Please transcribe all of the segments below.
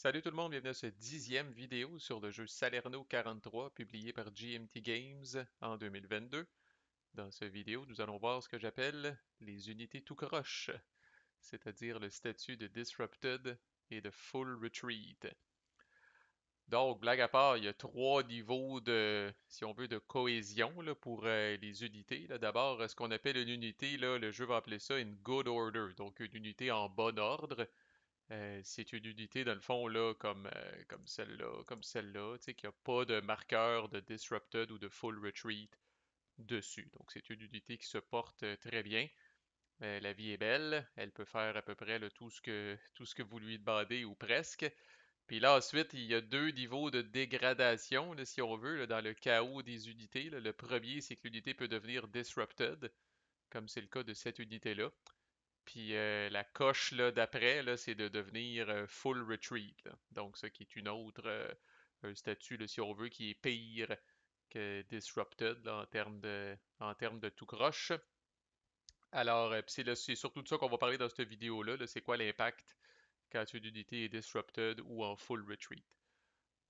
Salut tout le monde, bienvenue à ce 10e vidéo sur le jeu Salerno 43 publié par GMT Games en 2022. Dans cette vidéo, nous allons voir ce que j'appelle les unités tout croche, c'est-à-dire le statut de Disrupted et de Full Retreat. Donc, blague à part, il y a trois niveaux de, si on veut, de cohésion là, pour les unités. D'abord, ce qu'on appelle une unité, là, le jeu va appeler ça une good order, donc une unité en bon ordre. C'est une unité, dans le fond, là, comme celle-là, tu sais, qui n'a pas de marqueur de disrupted ou de full retreat dessus. Donc, c'est une unité qui se porte très bien. La vie est belle, elle peut faire à peu près là, tout ce que vous lui demandez ou presque. Puis là, ensuite, il y a deux niveaux de dégradation, là, si on veut, là, dans le chaos des unités, là. Le premier, c'est que l'unité peut devenir disrupted, comme c'est le cas de cette unité-là. Puis la coche là, d'après, là, c'est de devenir full retreat, là. Donc, ça qui est une autre, un statut, là, si on veut, qui est pire que disrupted là, en termes de tout croche. Alors, puis c'est surtout de ça qu'on va parler dans cette vidéo-là. Là, c'est quoi l'impact quand une unité est disrupted ou en full retreat.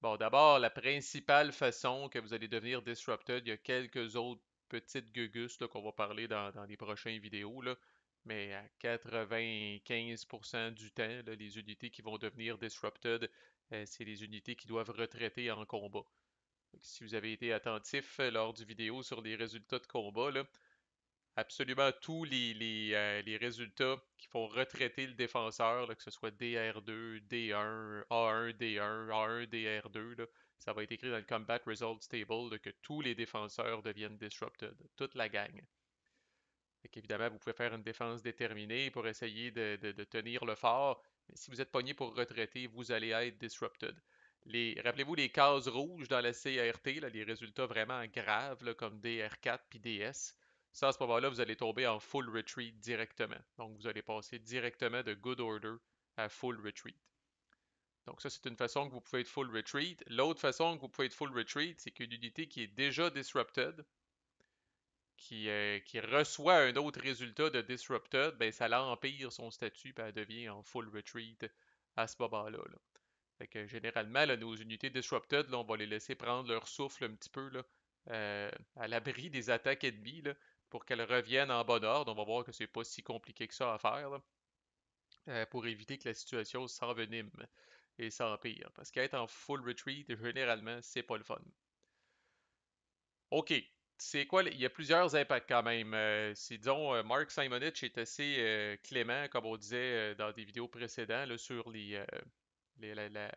Bon, d'abord, la principale façon que vous allez devenir disrupted, il y a quelques autres petites gugus là, qu'on va parler dans les prochaines vidéos, là. Mais à 95% du temps, là, les unités qui vont devenir disrupted, c'est les unités qui doivent retraiter en combat. Donc, si vous avez été attentif lors du vidéo sur les résultats de combat, là, absolument tous les résultats qui font retraiter le défenseur, là, que ce soit DR2, D1, A1, D1, A1, DR2, là, ça va être écrit dans le Combat Results Table là, que tous les défenseurs deviennent disrupted, toute la gang. Fait qu'évidemment, vous pouvez faire une défense déterminée pour essayer de tenir le fort, mais si vous êtes pogné pour retraiter, vous allez être disrupted. Rappelez-vous les cases rouges dans la CRT, là, les résultats vraiment graves, là, comme DR4 puis DS. Ça, à ce moment-là, vous allez tomber en full retreat directement. Donc, vous allez passer directement de good order à full retreat. Donc, ça, c'est une façon que vous pouvez être full retreat. L'autre façon que vous pouvez être full retreat, c'est qu'une unité qui est déjà disrupted, qui reçoit un autre résultat de disrupted, ben, ça l'empire son statut, puis elle devient en full retreat à ce moment-là, là. Fait que généralement, là, nos unités disrupted, là, on va les laisser prendre leur souffle un petit peu là, à l'abri des attaques ennemies là, pour qu'elles reviennent en bon ordre. On va voir que c'est pas si compliqué que ça à faire là, pour éviter que la situation s'envenime et s'empire. Parce qu'être en full retreat, généralement, c'est pas le fun. OK. C'est quoi? Il y a plusieurs impacts quand même. Disons, Mark Simonitch est assez clément, comme on disait dans des vidéos précédentes, là, sur la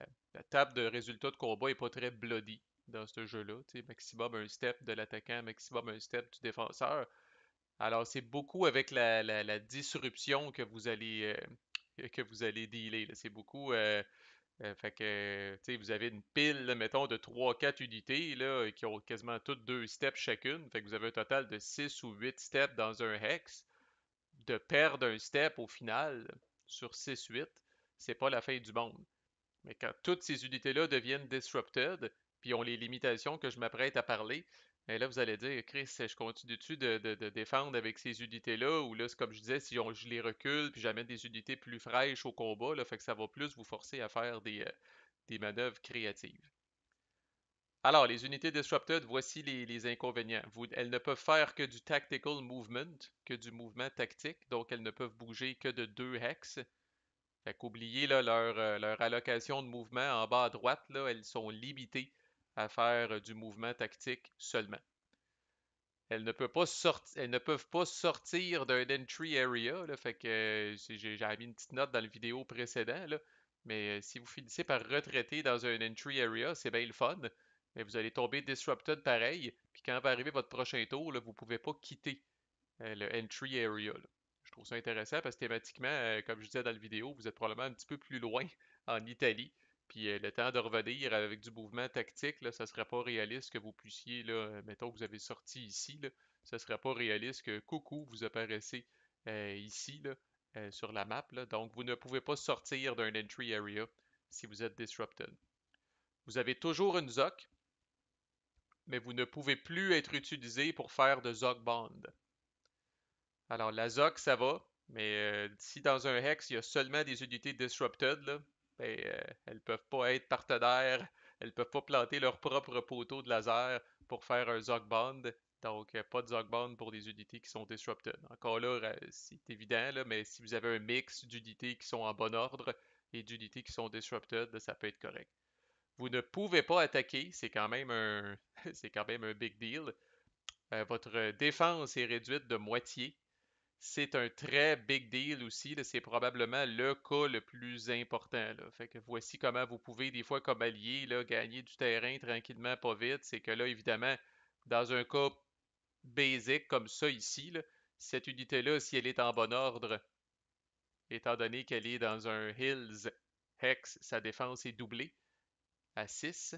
table de résultats de combat est pas très bloody dans ce jeu-là. Tu sais, maximum un step de l'attaquant, maximum un step du défenseur. Alors, c'est beaucoup avec la disruption que vous allez dealer, là. C'est beaucoup. Fait que, tu sais, vous avez une pile, là, mettons, de trois quatre unités là, qui ont quasiment toutes deux steps chacune. Fait que vous avez un total de 6 ou 8 steps dans un hex. De perdre un step au final sur 6-8, c'est pas la fin du monde. Mais quand toutes ces unités-là deviennent disrupted, puis ont les limitations que je m'apprête à parler, et là, vous allez dire, Chris, je continue-tu de défendre avec ces unités-là, ou là, c'est comme je disais, si je les recule, puis j'amène des unités plus fraîches au combat, là, fait que ça va plus vous forcer à faire des manœuvres créatives. Alors, les unités disrupted, voici les inconvénients. Elles ne peuvent faire que du tactical movement, que du mouvement tactique, donc elles ne peuvent bouger que de 2 hex. Fait qu'oubliez là, leur allocation de mouvement en bas à droite, là, elles sont limitées à faire du mouvement tactique seulement. Elles ne peuvent pas sortir d'un entry area, là, fait que j'avais mis une petite note dans la vidéo précédente, là, mais si vous finissez par retraiter dans un entry area, c'est bien le fun, mais vous allez tomber disrupted pareil, puis quand va arriver votre prochain tour, là, vous ne pouvez pas quitter le entry area, là. Je trouve ça intéressant parce que thématiquement, comme je disais dans la vidéo, vous êtes probablement un petit peu plus loin en Italie. Puis le temps de revenir avec du mouvement tactique, là, ça serait pas réaliste que vous puissiez, là, mettons que vous avez sorti ici, là, ça serait pas réaliste que coucou, vous apparaissez ici, là, sur la map, là. Donc vous ne pouvez pas sortir d'un entry area si vous êtes disrupted. Vous avez toujours une ZOC, mais vous ne pouvez plus être utilisé pour faire de ZOC Bond. Alors, la ZOC, ça va, mais si dans un hex, il y a seulement des unités disrupted, là, ben, peuvent pas être partenaires, elles peuvent pas planter leur propre poteau de laser pour faire un Zog Bond. Donc, pas de Zog Bond pour des unités qui sont disrupted. Encore là, c'est évident, là, mais si vous avez un mix d'unités qui sont en bon ordre et d'unités qui sont disrupted, là, ça peut être correct. Vous ne pouvez pas attaquer, c'est quand même un, c'est quand même un big deal. Votre défense est réduite de moitié. C'est un très big deal aussi. C'est probablement le cas le plus important. Là. Fait que voici comment vous pouvez, des fois, comme allié, là, gagner du terrain tranquillement, pas vite. C'est que là, évidemment, dans un cas basic comme ça ici, là, cette unité-là, si elle est en bon ordre, étant donné qu'elle est dans un Hills Hex, sa défense est doublée à 6.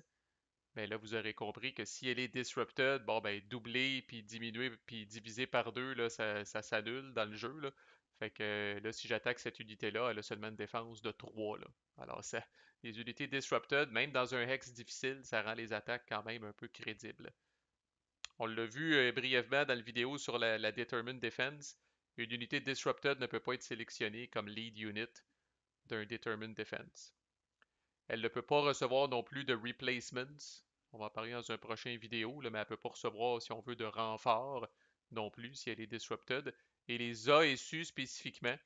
Mais là, vous aurez compris que si elle est disrupted, bon, ben, doublée, puis diminuée, puis divisée par 2, là, ça s'annule dans le jeu, là. Fait que là, si j'attaque cette unité-là, elle a seulement une défense de 3, là. Alors, ça, les unités disrupted, même dans un hex difficile, ça rend les attaques quand même un peu crédibles. On l'a vu brièvement dans la vidéo sur la Determined Defense. Une unité disrupted ne peut pas être sélectionnée comme lead unit d'un Determined Defense. Elle ne peut pas recevoir non plus de replacements. On va en parler dans un prochain vidéo, là, mais elle ne peut pas recevoir, si on veut, de renfort non plus si elle est disrupted. Et les ASU spécifiquement,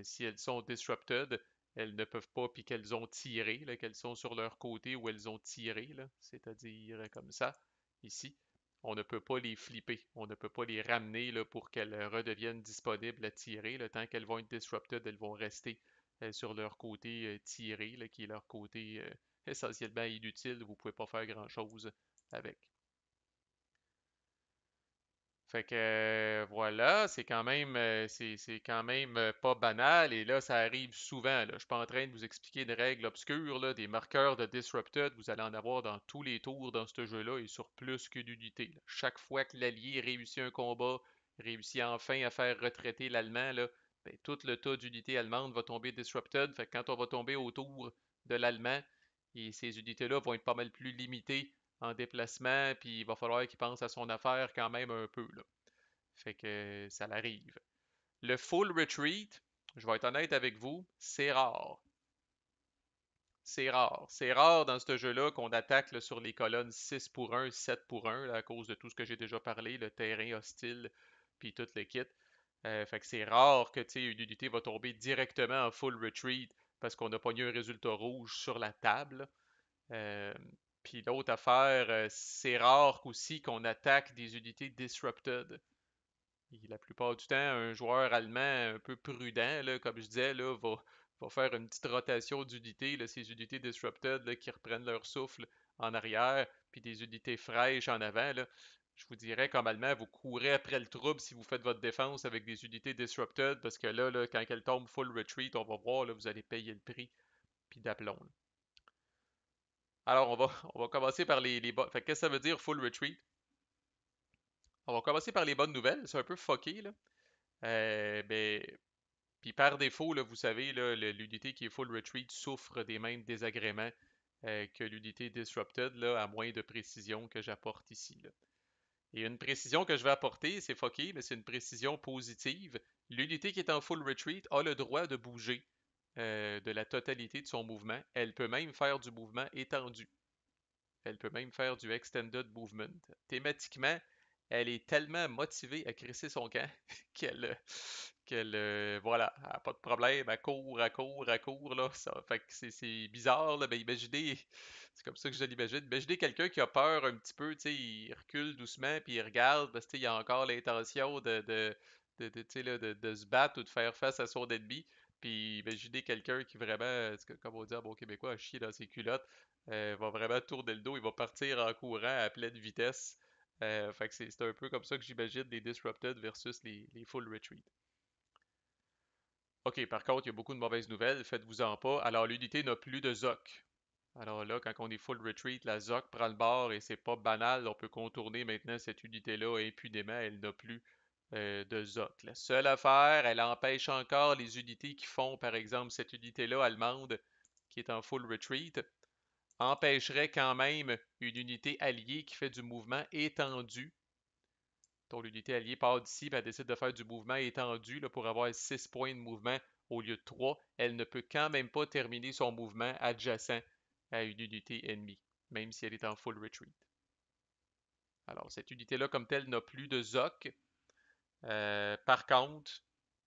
si elles sont disrupted, elles ne peuvent pas, puis qu'elles ont tiré, là, qu'elles sont sur leur côté où elles ont tiré, c'est-à-dire comme ça, ici. On ne peut pas les flipper, on ne peut pas les ramener là, pour qu'elles redeviennent disponibles à tirer. Le temps qu'elles vont être disrupted, elles vont rester sur leur côté tiré, là, qui est leur côté essentiellement inutile. Vous ne pouvez pas faire grand-chose avec. Fait que voilà, c'est quand même pas banal et là ça arrive souvent. Là. Je suis pas en train de vous expliquer une règle obscure, là, des marqueurs de disrupted, vous allez en avoir dans tous les tours dans ce jeu-là et sur plus qu'une unité. Là. Chaque fois que l'allié réussit un combat, réussit enfin à faire retraiter l'allemand, là, ben, tout le tas d'unités allemandes va tomber disrupted. Fait que quand on va tomber autour de l'allemand, et ces unités-là vont être pas mal plus limitées en déplacement, puis il va falloir qu'il pense à son affaire quand même un peu, là. Fait que ça l'arrive. Le full retreat, je vais être honnête avec vous, c'est rare. C'est rare. C'est rare dans ce jeu-là qu'on attaque là, sur les colonnes 6 pour 1, 7 pour 1, là, à cause de tout ce que j'ai déjà parlé, le terrain hostile, puis tout le kit. Fait que c'est rare que une unité va tomber directement en full retreat parce qu'on a pogné un résultat rouge sur la table. Euh, Puis l'autre affaire, c'est rare aussi qu'on attaque des unités disrupted. Et la plupart du temps, un joueur allemand un peu prudent, là, comme je disais, là, va faire une petite rotation d'unités, là, ces unités disrupted là, qui reprennent leur souffle en arrière, puis des unités fraîches en avant. Là. Je vous dirais, comme allemand, vous courez après le trouble si vous faites votre défense avec des unités disrupted, parce que là, quand elles tombent full retreat, on va voir, là, vous allez payer le prix, puis d'aplomb. Là. Alors, on va commencer par les bonnes. Fait qu'est-ce que ça veut dire full retreat? On va commencer par les bonnes nouvelles. C'est un peu fucké, là. Ben, puis par défaut, là, vous savez, là, l'unité qui est full retreat souffre des mêmes désagréments que l'unité disrupted, là, à moins de précision que j'apporte ici. Là. Et une précision que je vais apporter, c'est fucké, mais c'est une précision positive. L'unité qui est en full retreat a le droit de bouger de la totalité de son mouvement. Elle peut même faire du mouvement étendu. Elle peut même faire du extended movement. Thématiquement, elle est tellement motivée à crisser son camp qu'elle voilà, elle a pas de problème, elle court, là. Ça, fait que c'est bizarre, là. Ben, imaginez, c'est comme ça que je l'imagine. Imaginez quelqu'un qui a peur un petit peu, tu sais, il recule doucement, puis il regarde, parce qu'il a encore l'intention tu sais, là, de se battre ou de faire face à son ennemi. Puis imaginez quelqu'un qui vraiment, comme on dit en bon québécois, a chier dans ses culottes, va vraiment tourner le dos, il va partir en courant à pleine vitesse. Fait que c'est un peu comme ça que j'imagine les Disrupted versus les Full Retreat. Ok, par contre, il y a beaucoup de mauvaises nouvelles, faites-vous-en pas. Alors, l'unité n'a plus de ZOC. Alors là, quand on est Full Retreat, la ZOC prend le bord et c'est pas banal, on peut contourner maintenant cette unité-là impunément, elle n'a plus de ZOC. La seule affaire, elle empêche encore les unités qui font, par exemple, cette unité-là allemande qui est en Full Retreat, empêcherait quand même une unité alliée qui fait du mouvement étendu. Donc l'unité alliée part d'ici et elle décide de faire du mouvement étendu là, pour avoir 6 points de mouvement au lieu de 3, elle ne peut quand même pas terminer son mouvement adjacent à une unité ennemie, même si elle est en full retreat. Alors, cette unité-là, comme telle, n'a plus de ZOC. Par contre,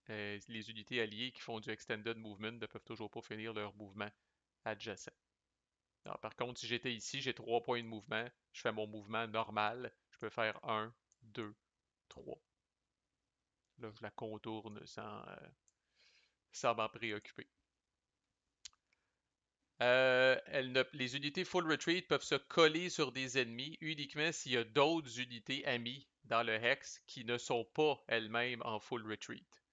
les unités alliées qui font du Extended Movement ne peuvent toujours pas finir leur mouvement adjacent. Alors, par contre, si j'étais ici, j'ai 3 points de mouvement, je fais mon mouvement normal, je peux faire 1, 2, 3. Là, je la contourne sans m'en préoccuper. Les unités full retreat peuvent se coller sur des ennemis uniquement s'il y a d'autres unités amies dans le hex qui ne sont pas elles-mêmes en full retreat.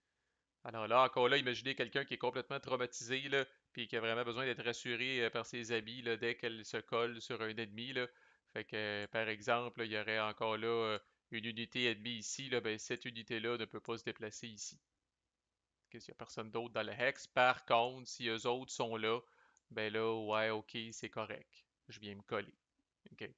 Alors là, encore là, imaginez quelqu'un qui est complètement traumatisé, là, puis qui a vraiment besoin d'être rassuré par ses amis là, dès qu'elle se colle sur un ennemi. Là. Fait que, par exemple, il y aurait encore là une unité ennemie ici, là, ben, cette unité-là ne peut pas se déplacer ici. S'il n'y a personne d'autre dans le hex. Par contre, si eux autres sont là, ben là, ouais, ok, c'est correct. Je viens me coller. OK.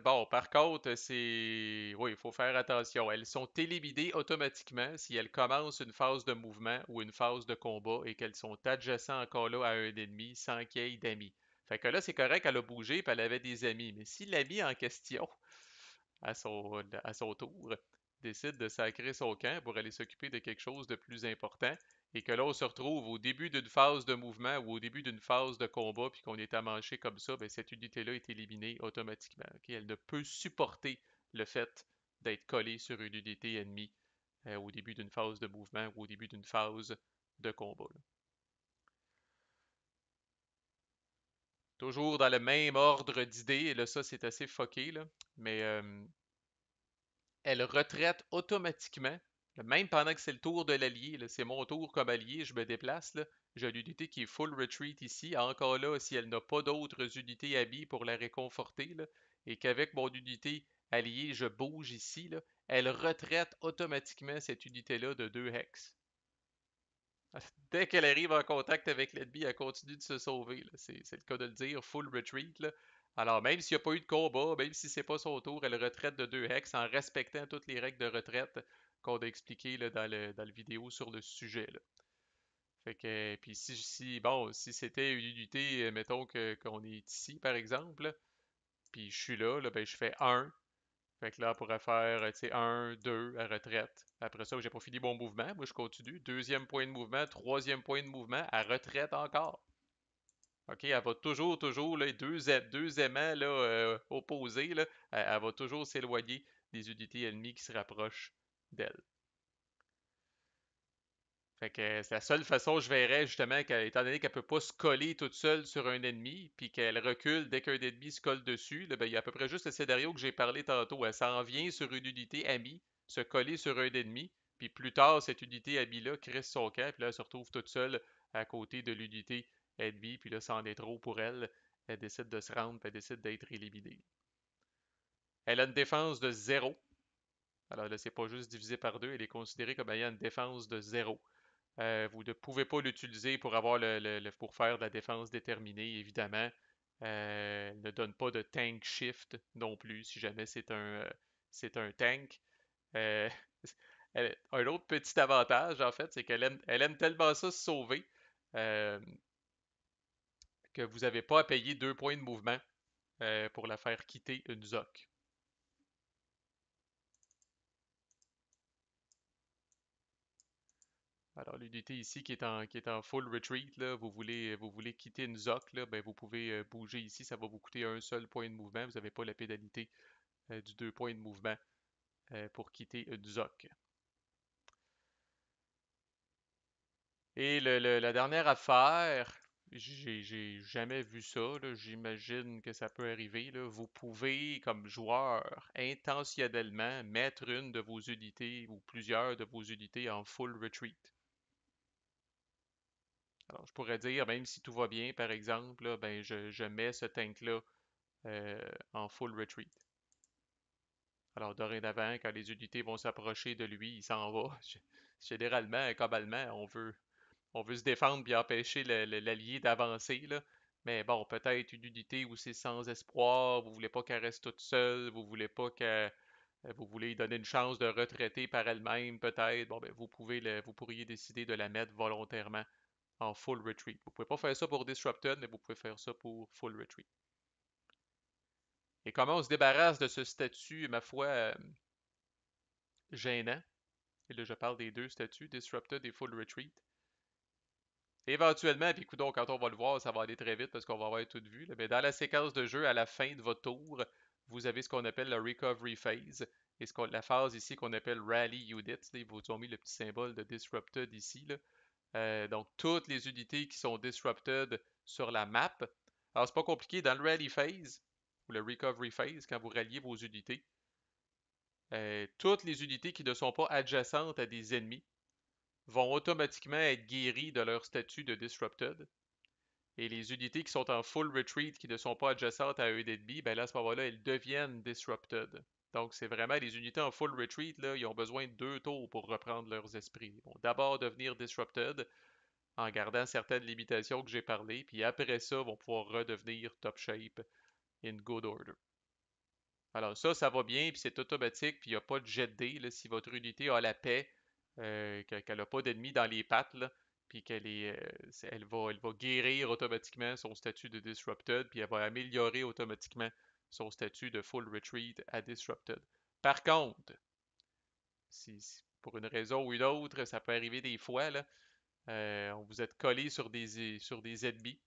Bon, par contre, c'est... Oui, il faut faire attention. Elles sont éliminées automatiquement si elles commencent une phase de mouvement ou une phase de combat et qu'elles sont adjacentes encore là à un ennemi sans qu'il y ait d'amis. Fait que là, c'est correct, elle a bougé et elle avait des amis. Mais si l'ami en question, à son tour, décide de sacrer son camp pour aller s'occuper de quelque chose de plus important, et que là, on se retrouve au début d'une phase de mouvement ou au début d'une phase de combat, puis qu'on est amanché comme ça, ben, cette unité-là est éliminée automatiquement. Okay? Elle ne peut supporter le fait d'être collée sur une unité ennemie au début d'une phase de mouvement ou au début d'une phase de combat. Là. Toujours dans le même ordre d'idées, et là, ça, c'est assez fucké, là, mais elle retraite automatiquement, même pendant que c'est le tour de l'allié. C'est mon tour comme allié, je me déplace. Là. J'ai l'unité qui est full retreat ici. Encore là, si elle n'a pas d'autres unités amies pour la réconforter, là, et qu'avec mon unité alliée, je bouge ici, là, elle retraite automatiquement cette unité-là de 2 hex. Dès qu'elle arrive en contact avec l'ennemi, elle continue de se sauver. C'est le cas de le dire, full retreat. Là. Alors, même s'il n'y a pas eu de combat, même si c'est pas son tour, elle retraite de 2 hex en respectant toutes les règles de retraite qu'on a expliquées là, dans le vidéo sur le sujet. Là. Fait que, puis bon, si c'était une unité, mettons qu'on est ici, par exemple, puis je suis là, ben, je fais 1, fait que là, on pourrait faire, tu sais, 1, 2, à retraite. Après ça, j'ai pas fini mon mouvement. Moi, je continue. Deuxième point de mouvement, troisième point de mouvement, à retraite encore. OK, elle va toujours, là, deux aimants là, opposés, là, elle va toujours s'éloigner des unités ennemies qui se rapprochent d'elle. Fait que c'est la seule façon, je verrais justement, étant donné qu'elle peut pas se coller toute seule sur un ennemi, puis qu'elle recule dès qu'un ennemi se colle dessus, là, ben, il y a à peu près juste le scénario que j'ai parlé tantôt. Elle s'en vient sur une unité amie, se coller sur un ennemi, puis plus tard, cette unité amie-là crisse son camp, puis là, elle se retrouve toute seule à côté de l'unité ennemie, puis là, c'en est trop pour elle. Elle décide de se rendre, puis elle décide d'être éliminée. Elle a une défense de 0. Alors là, c'est pas juste divisé par 2, elle est considérée comme ayant une défense de 0. Vous ne pouvez pas l'utiliser pour avoir pour faire de la défense déterminée, évidemment. Elle ne donne pas de tank shift non plus, si jamais c'est un tank. Euh, un autre petit avantage, en fait, c'est qu'elle aime tellement ça se sauver euh, que vous n'avez pas à payer 2 points de mouvement pour la faire quitter une ZOC. Alors, l'unité ici qui est en full retreat, là, vous voulez quitter une ZOC, là, ben, vous pouvez bouger ici, ça va vous coûter un seul point de mouvement. Vous n'avez pas la pénalité du 2 points de mouvement pour quitter une ZOC. Et la dernière affaire, j'ai jamais vu ça, là, j'imagine que ça peut arriver, là. Vous pouvez, comme joueur, intentionnellement mettre une de vos unités ou plusieurs de vos unités en full retreat. Alors, je pourrais dire, même si tout va bien, par exemple, là, ben, je mets ce tank-là en full retreat. Alors, dorénavant, quand les unités vont s'approcher de lui, il s'en va. Généralement, globalement, on veut se défendre et empêcher l'allié d'avancer, là. Mais bon, peut-être une unité où c'est sans espoir, vous voulez pas qu'elle reste toute seule, vous voulez pas Vous voulez lui donner une chance de retraiter par elle-même, peut-être. Bon, ben, vous pourriez décider de la mettre volontairement en full retreat. Vous pouvez pas faire ça pour Disrupted, mais vous pouvez faire ça pour full retreat. Et comment on se débarrasse de ce statut, ma foi, gênant? Et là, je parle des deux statuts, Disrupted et full retreat. Éventuellement, puis donc quand on va le voir, ça va aller très vite parce qu'on va avoir tout vu. Là, mais dans la séquence de jeu, à la fin de votre tour, vous avez ce qu'on appelle la recovery phase. Et la phase ici qu'on appelle rally units. Là, ils vous ont mis le petit symbole de disrupted ici. Là. Donc, toutes les unités qui sont disrupted sur la map. Alors, c'est pas compliqué. Dans le rally phase, ou le recovery phase, quand vous ralliez vos unités, toutes les unités qui ne sont pas adjacentes à des ennemis vont automatiquement être guéries de leur statut de disrupted. Et les unités qui sont en full retreat, qui ne sont pas adjacentes à un ennemi, ben là, à ce moment-là, elles deviennent disrupted. Donc, c'est vraiment les unités en full retreat, là, ils ont besoin de 2 tours pour reprendre leurs esprits. Ils vont d'abord devenir disrupted en gardant certaines limitations que j'ai parlé, puis après ça, vont pouvoir redevenir top shape in good order. Alors ça va bien, puis c'est automatique, puis il n'y a pas de jet de dés, là, si votre unité a la paix, qu'elle n'a pas d'ennemis dans les pattes, là, puis elle va guérir automatiquement son statut de Disrupted, puis elle va améliorer automatiquement son statut de Full Retreat à Disrupted. Par contre, si pour une raison ou une autre, ça peut arriver des fois, là, vous êtes collé sur des ennemis,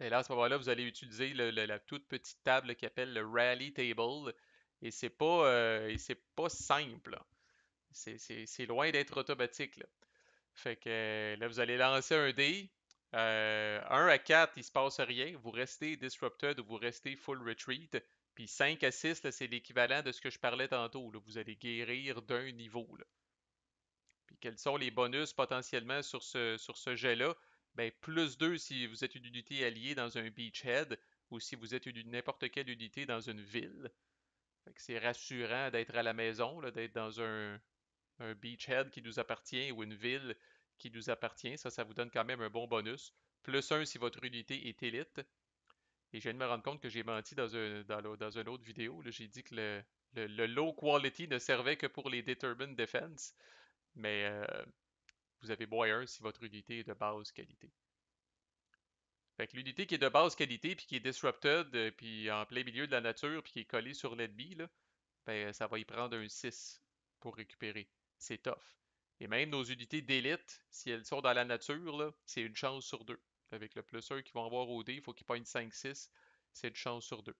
et là, à ce moment-là, vous allez utiliser la toute petite table qui appelle le Rally Table. Et c'est pas simple, là. C'est loin d'être automatique, là. Fait que là, vous allez lancer un dé. 1 à 4, il se passe rien. Vous restez Disrupted ou vous restez Full Retreat. Puis 5 à 6, là, c'est l'équivalent de ce que je parlais tantôt, là. Vous allez guérir d'un niveau, là. Puis quels sont les bonus potentiellement sur ce jet-là? Ben, plus 2 si vous êtes une unité alliée dans un beachhead ou si vous êtes n'importe quelle unité dans une ville. Fait que c'est rassurant d'être à la maison, là, d'être dans un beachhead qui nous appartient ou une ville qui nous appartient. Ça vous donne quand même un bon bonus. Plus 1 si votre unité est élite. Et je viens de me rendre compte que j'ai menti dans une autre vidéo. J'ai dit que le low quality ne servait que pour les Determined Defense. Mais vous avez moins 1 si votre unité est de basse qualité. Fait que l'unité qui est de basse qualité, puis qui est disrupted, puis en plein milieu de la nature, puis qui est collée sur l'ennemi, là, ben, ça va y prendre un 6 pour récupérer. C'est tough. Et même nos unités d'élite, si elles sont dans la nature, là, c'est une chance sur 2. Avec le plus 1 qu'ils vont avoir au dé, il faut qu'ils pognent 5-6. C'est une chance sur 2.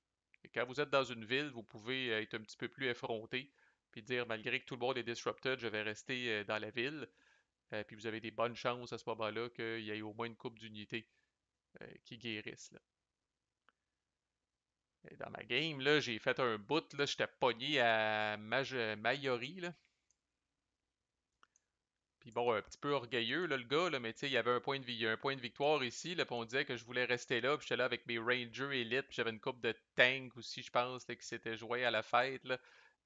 Et quand vous êtes dans une ville, vous pouvez être un petit peu plus effronté, puis dire, malgré que tout le monde est disrupted, je vais rester dans la ville. Puis vous avez des bonnes chances à ce moment-là qu'il y ait au moins une coupe d'unités qui guérissent. Là. Et dans ma game, là, j'ai fait un bout, là, j'étais pogné à Mayori, là. Puis bon, un petit peu orgueilleux, là, le gars, là, mais tu sais, il y avait un point de victoire ici, là, puis on disait que je voulais rester là, puis j'étais là avec mes Rangers Elite, puis j'avais une coupe de tank aussi, je pense, là, qui s'était joué à la fête, là.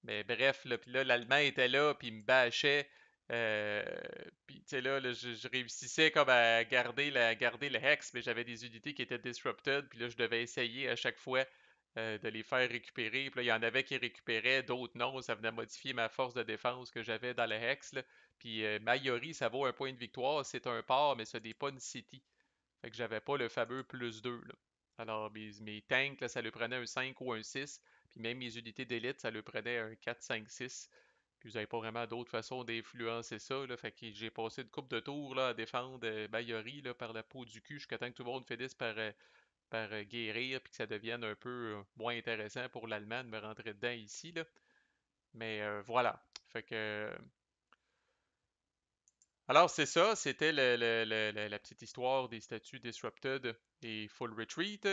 Mais bref, là, puis là, l'Allemand était là, puis il me bâchait. Euh, puis tu sais, là, je réussissais comme à garder le Hex, mais j'avais des unités qui étaient disrupted, puis là, je devais essayer à chaque fois de les faire récupérer. Puis là, il y en avait qui récupéraient, d'autres non. Ça venait modifier ma force de défense que j'avais dans le Hex, là. Puis Mayori, ça vaut un point de victoire. C'est un port, mais ce n'est pas une city. Fait que j'avais pas le fameux plus 2 là. Alors, mes tanks, là, ça lui prenait un 5 ou un 6. Puis même mes unités d'élite, ça lui prenait un 4, 5, 6. Puis vous n'avez pas vraiment d'autre façon d'influencer ça. Là. Fait que j'ai passé une coupe de tours là, à défendre Mayori là, par la peau du cul jusqu'à temps que tout le monde finisse par guérir puis que ça devienne un peu moins intéressant pour l'Allemand de me rentrer dedans ici. Là. Mais voilà. Fait que alors, c'est ça, c'était la petite histoire des statuts Disrupted et Full Retreat.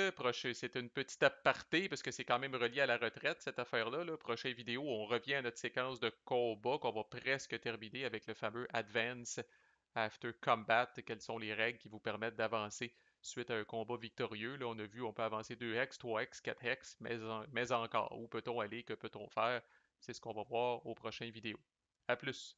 C'était une petite aparté parce que c'est quand même relié à la retraite, cette affaire-là. Là. Prochaine vidéo, on revient à notre séquence de combat qu'on va presque terminer avec le fameux Advance After Combat. Quelles sont les règles qui vous permettent d'avancer suite à un combat victorieux. Là, on a vu, on peut avancer 2 hex, 3 hex, 4 hex, mais encore. Où peut-on aller? Que peut-on faire? C'est ce qu'on va voir aux prochaines vidéos. À plus!